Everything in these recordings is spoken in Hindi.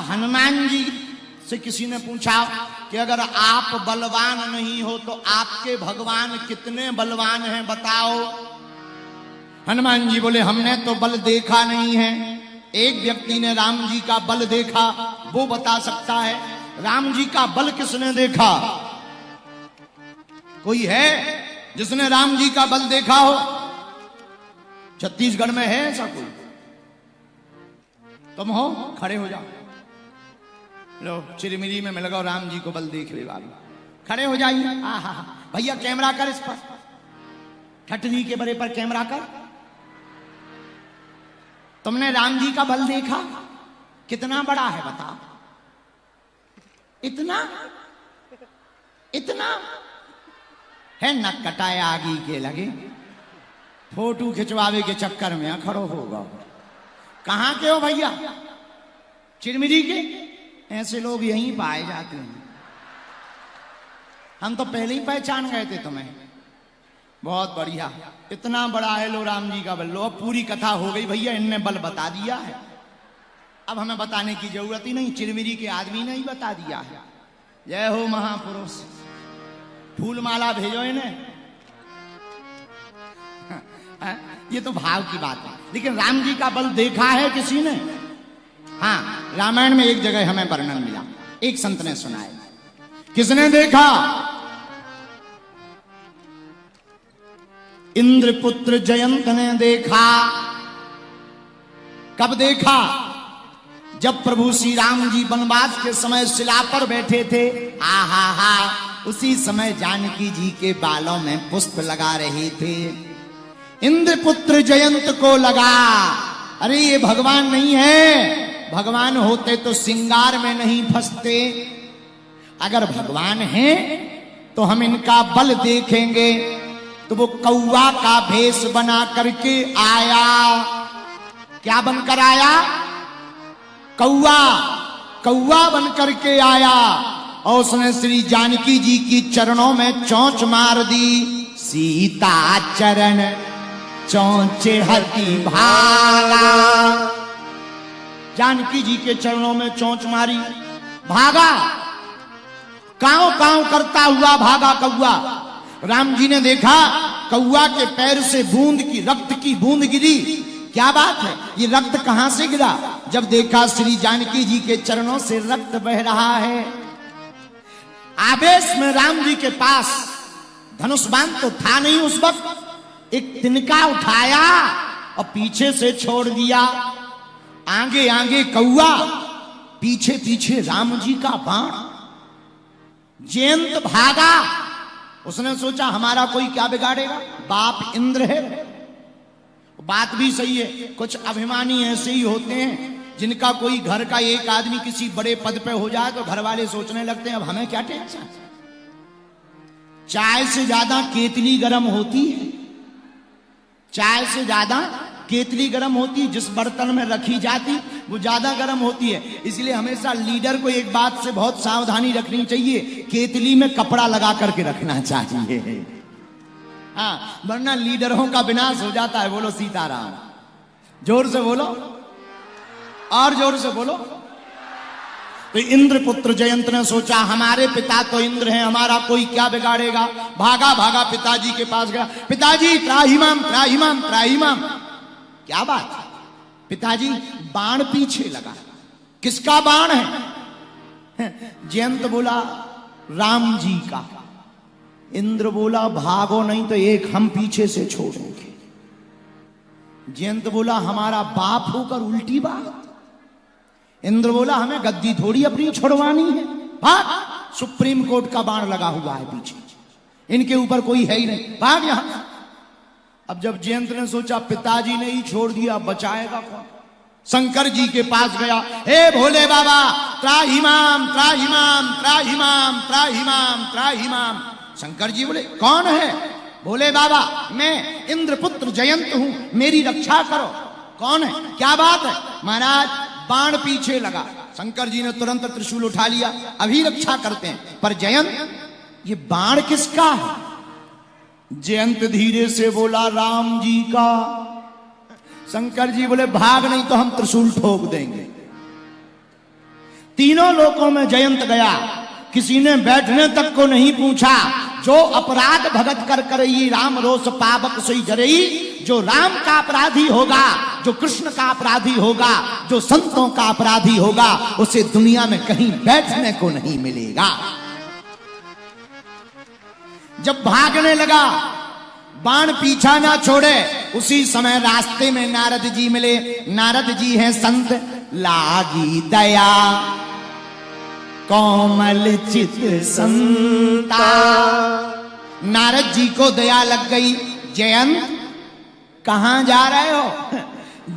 हनुमान जी से किसी ने पूछा कि अगर आप बलवान नहीं हो तो आपके भगवान कितने बलवान हैं बताओ। हनुमान जी बोले हमने तो बल देखा नहीं है। एक व्यक्ति ने राम जी का बल देखा, वो बता सकता है। राम जी का बल किसने देखा? कोई है जिसने राम जी का बल देखा हो? छत्तीसगढ़ में है ऐसा कोई? तुम हो? खड़े हो जाओ। लो चिरमिरी में मिल गो राम जी को बल देख ले वाली, खड़े हो जाइए। भैया कैमरा कर इस पर, ठटरी के बड़े पर कैमरा कर। तुमने राम जी का बल देखा? कितना बड़ा है बता? इतना इतना है, नक कटाए आगी के लगे, फोटो खिंचवावे के चक्कर में खड़ो होगा। कहां के हो भैया? चिरमिरी के? ऐसे लोग यहीं पाए जाते हैं। हम तो पहले ही पहचान गए थे तुम्हें। बहुत बढ़िया, इतना बड़ा है लो राम जी का बल। लो पूरी कथा हो गई भैया, इनने बल बता दिया है, अब हमें बताने की जरूरत ही नहीं, चिरमिरी के आदमी ने ही बता दिया है। जय हो महापुरुष। फूल माला भेजो इन्हें। ये तो भाव की बात है, लेकिन राम जी का बल देखा है किसी ने? हाँ, रामायण में एक जगह हमें वर्णन मिला, एक संत ने सुनाया। किसने देखा? इंद्रपुत्र जयंत ने देखा। कब देखा? जब प्रभु श्री राम जी वनवास के समय शिला पर बैठे थे। आहा, उसी समय जानकी जी के बालों में पुष्प लगा रहे थे। इंद्रपुत्र जयंत को लगा अरे ये भगवान नहीं है, भगवान होते तो सिंगार में नहीं फंसते। अगर भगवान हैं तो हम इनका बल देखेंगे। तो वो कौवा का भेष बना करके आया। क्या बनकर आया? कौवा बनकर के आया, और उसने श्री जानकी जी की चरणों में चोंच मार दी। सीता चरण चोंचे हति भागा। जानकी जी के चरणों में चोंच मारी, भागा। कांव कांव करता हुआ भागा कौवा। राम जी ने देखा कौवा के पैर से बूंद की, रक्त की बूंद गिरी। क्या बात है, ये रक्त कहां से गिरा? जब देखा श्री जानकी जी के चरणों से रक्त बह रहा है। आवेश में राम जी के पास धनुष बाण तो था नहीं उस वक्त। एक तिनका उठाया और पीछे से छोड़ दिया। आगे आगे कौवा, पीछे पीछे राम जी का बाण। जयंत भागा। उसने सोचा हमारा कोई क्या बिगाड़ेगा, बाप इंद्र है। बात भी सही है, कुछ अभिमानी ऐसे ही होते हैं जिनका कोई घर का एक आदमी किसी बड़े पद पे हो जाए तो घर वाले सोचने लगते हैं अब हमें क्या टेंशन। चाय से ज्यादा केतली गर्म होती है, चाय से ज्यादा केतली गर्म होती है। जिस बर्तन में रखी जाती वो ज्यादा गर्म होती है। इसलिए हमेशा लीडर को एक बात से बहुत सावधानी रखनी चाहिए, केतली में कपड़ा लगा करके रखना चाहिए। हाँ, वरना लीडरों का विनाश हो जाता है। बोलो सीताराम। जोर से बोलो, और जोर से बोलो। तो इंद्रपुत्र जयंत ने सोचा हमारे पिता तो इंद्र हैं, हमारा कोई क्या बिगाड़ेगा। भागा भागा पिताजी के पास गया। पिताजी त्राहिमाम त्राहिमाम त्राहिमाम। क्या बात? पिताजी बाण पीछे लगा। किसका बाण है? जयंत बोला राम जी का। इंद्र बोला भागो नहीं तो एक हम पीछे से छोड़ेंगे। जयंत बोला हमारा बाप होकर उल्टी बात। इंद्र बोला हमें गद्दी थोड़ी अपनी छुड़वानी है, भाग। सुप्रीम कोर्ट का बाण लगा हुआ है पीछे, इनके ऊपर कोई है ही नहीं, भाग यहां। अब जब जयंत ने सोचा पिताजी ने ही छोड़ दिया, बचाएगा कौन? शंकर जी के पास गया। हे भोले बाबा त्राहिमाम त्राहिमाम त्राहिमाम त्राहिमाम त्राहिमाम। शंकर जी बोले कौन है? बोले बाबा मैं इंद्रपुत्र जयंत हूं, मेरी रक्षा करो। कौन है? क्या बात है? महाराज बाण पीछे लगा। शंकर जी ने तुरंत त्रिशूल उठा लिया, अभी रक्षा करते हैं। पर जयंत ये बाण किसका है? जयंत धीरे से बोला राम जी का। शंकर जी बोले भाग नहीं तो हम त्रिशूल ठोक देंगे। तीनों लोकों में जयंत गया, किसी ने बैठने तक को नहीं पूछा। जो अपराध भगत कर करई राम रोष पावक सोई जरई, जो राम का अपराधी होगा, जो कृष्ण का अपराधी होगा, जो संतों का अपराधी होगा, उसे दुनिया में कहीं बैठने को नहीं मिलेगा। जब भागने लगा, बाण पीछा ना छोड़े, उसी समय रास्ते में नारद जी मिले। नारद जी हैं संत, लागी दया कोमल चित संता। नारद जी को दया लग गई। जयंत कहां जा रहे हो?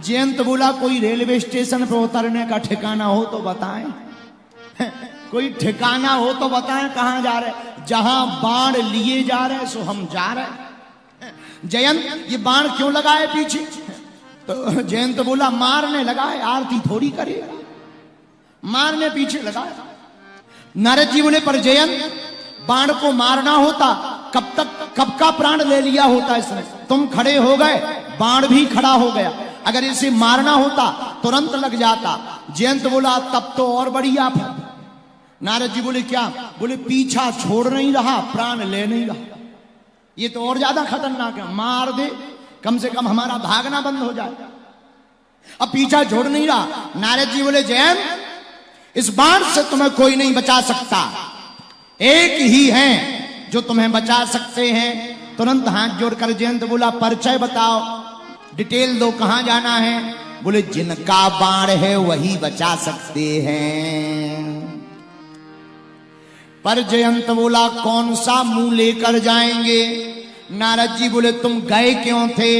जयंत बोला कोई रेलवे स्टेशन पर उतरने का ठिकाना हो तो बताएं। कोई ठिकाना हो तो बताएं कहां जा रहे? जहां बाण लिए जा रहे सो हम जा रहे। जयंत ये बाण क्यों लगाए पीछे? तो जयंत बोला मारने लगा है, आरती थोड़ी करेगा, मारने पीछे लगा है। नारद जी बोले पर जयंत बाण को मारना होता कब का प्राण ले लिया होता इसने। तुम खड़े हो गए, बाण भी खड़ा हो गया। अगर इसे मारना होता तुरंत लग जाता। जयंत बोला तब तो और बड़ी आफत। नारद जी बोले क्या? बोले पीछा छोड़ नहीं रहा, प्राण ले नहीं रहा, ये तो और ज्यादा खतरनाक है। मार दे, कम से कम हमारा भागना बंद हो जाए। अब पीछा छोड़ नहीं रहा। नारद जी बोले जयंत इस बाण से तुम्हें कोई नहीं बचा सकता, एक ही है जो तुम्हें बचा सकते हैं। तुरंत हाथ जोड़कर जयंत बोला परिचय बताओ, डिटेल दो, कहां जाना है? बोले जिनका बाण है वही बचा सकते हैं। पर जयंत बोला कौन सा मुंह लेकर जाएंगे? नारद जी बोले तुम गए क्यों थे?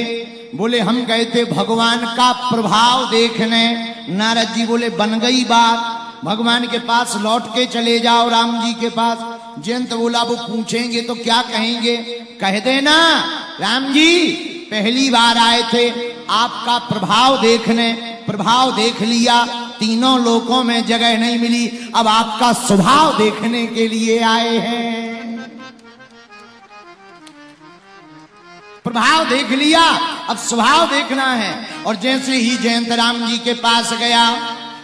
बोले हम गए थे भगवान का प्रभाव देखने। नारद जी बोले बन गई बात, भगवान के पास लौट के चले जाओ, राम जी के पास। जयंत बोला वो पूछेंगे तो क्या कहेंगे? कह देना राम जी पहली बार आए थे आपका प्रभाव देखने, प्रभाव देख लिया, तीनों लोकों में जगह नहीं मिली, अब आपका स्वभाव देखने के लिए आए हैं। प्रभाव देख लिया, अब स्वभाव देखना है। और जैसे ही जयंत राम जी के पास गया,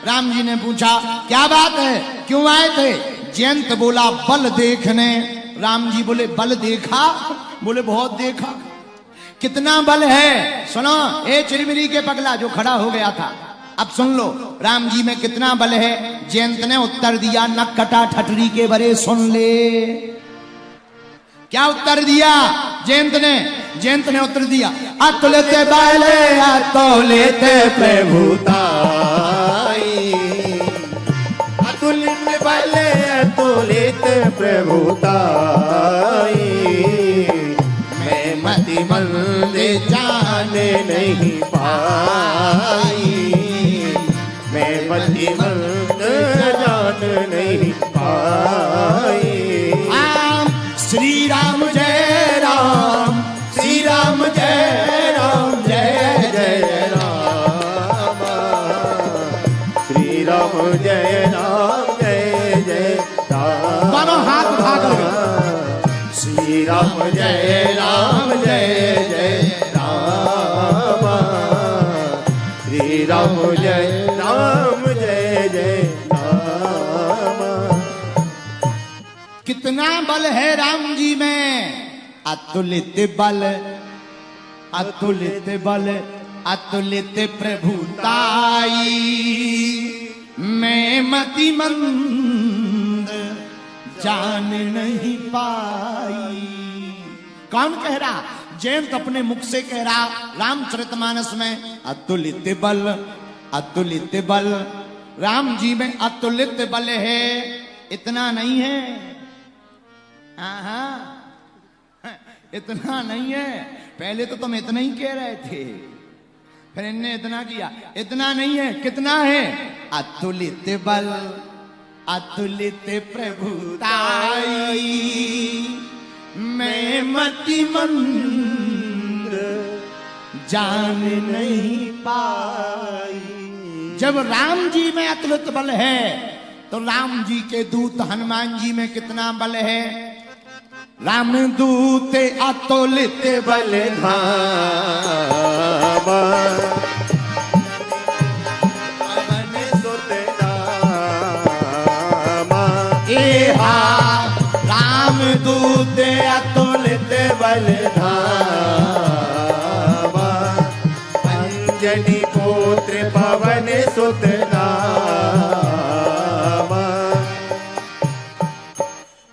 राम जी ने पूछा क्या बात है, क्यों आए थे? जयंत बोला बल देखने। राम जी बोले बल देखा? बोले बहुत देखा। कितना बल है? सुनो ए चिरमिरी के पगला जो खड़ा हो गया था, अब सुन लो राम जी में कितना बल है। जयंत ने उत्तर दिया नक कटा ठटरी के बरे सुन ले। क्या उत्तर दिया जयंत ने? जयंत ने उत्तर दिया अतुलित बले अतुलित प्रभुताई, अतुलित बले अतुलित प्रभुताई, मैं मति मंद जान नहीं पाई, मैं मति मंद जान नहीं पाई। श्री राम जय राम, श्री राम जय राम, जय जय राम, श्री राम जय राम, जय जय राम। दोनों हाथ उठा कर श्री राम जय राम, जय जय राम, श्री राम जय राम, जय जय राम। कितना बल है राम जी में? अतुलित बल, अतुलित बल, अतुलित प्रभुताई, मैं मति मंद जान नहीं पाई। कौन कह रहा? जयंत अपने मुख से कह रहा रामचरितमानस में अतुलित बल, अतुलित बल। राम जी में अतुलित बल है, इतना नहीं है। हाँ, इतना नहीं है। पहले तो तुम इतना ही कह रहे थे, फिर इनने इतना किया। इतना नहीं है, कितना है? अतुलित बल, अतुलित प्रभुताई, मैं मति मंद जान नहीं पाई। जब राम जी में अतुलित बल है तो राम जी के दूत हनुमान जी में कितना बल है? राम दूत अतुलित बल धामा, पवन सुत नामा, बल धामा, अंजनी पुत्र पवन सुत नामा।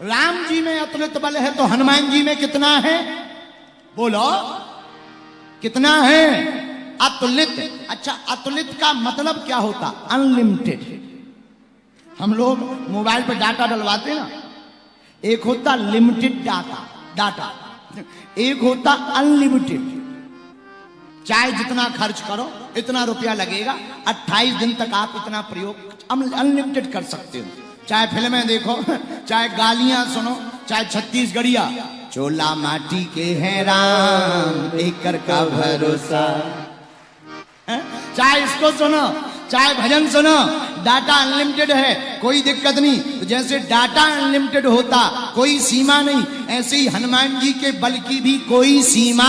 राम जी में अतुलित बल है तो हनुमान जी में कितना है? बोलो कितना है? अतुलित। अच्छा, अतुलित का मतलब क्या होता? अनलिमिटेड। हम लोग मोबाइल पे डाटा डलवाते ना, एक होता लिमिटेड डाटा, एक होता अनलिमिटेड। चाहे जितना खर्च करो इतना रुपया लगेगा, 28 दिन तक आप इतना प्रयोग अनलिमिटेड कर सकते हो। चाहे फिल्में देखो, चाहे गालियां सुनो, चाहे छत्तीसगढ़िया चोला माटी के हैं राम एकर का भरोसा, चाहे इसको सुनो चाहे भजन सुनो, डाटा अनलिमिटेड है, कोई दिक्कत नहीं। तो जैसे डाटा अनलिमिटेड होता, कोई सीमा नहीं, ऐसे ही हनुमान जी के बल की भी कोई सीमा